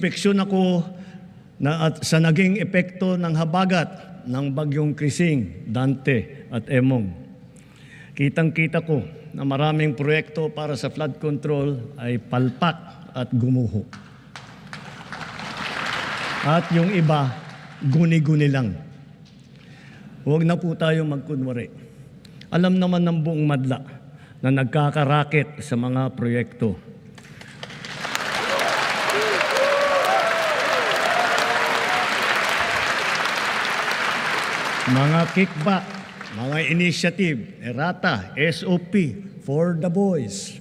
Nag-inspeksyon ako sa naging epekto ng habagat ng bagyong Krising, Dante at Emong. Kitang-kita ko na maraming proyekto para sa flood control ay palpak at gumuho. At yung iba, guni-guni lang. Huwag na po tayo magkunwari. Alam naman ng buong madla na nagkakaraket sa mga proyekto. Mga kickback, mga initiative, errata, SOP, for the boys.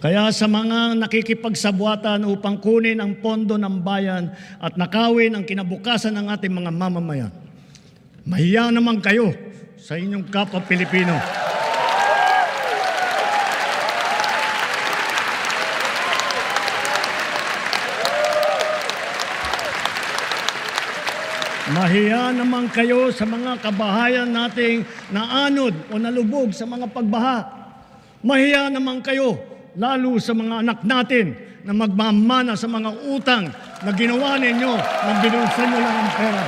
Kaya sa mga nakikipagsabuatan upang kunin ang pondo ng bayan at nakawin ang kinabukasan ng ating mga mamamayan, mahiya naman kayo sa inyong kapwa Pilipino. Mahiya naman kayo sa mga kabahayan nating naanod o nalubog sa mga pagbaha. Mahiya naman kayo, lalo sa mga anak natin na magmamana sa mga utang na ginawa ninyo na binulsan nyo lang ang pera.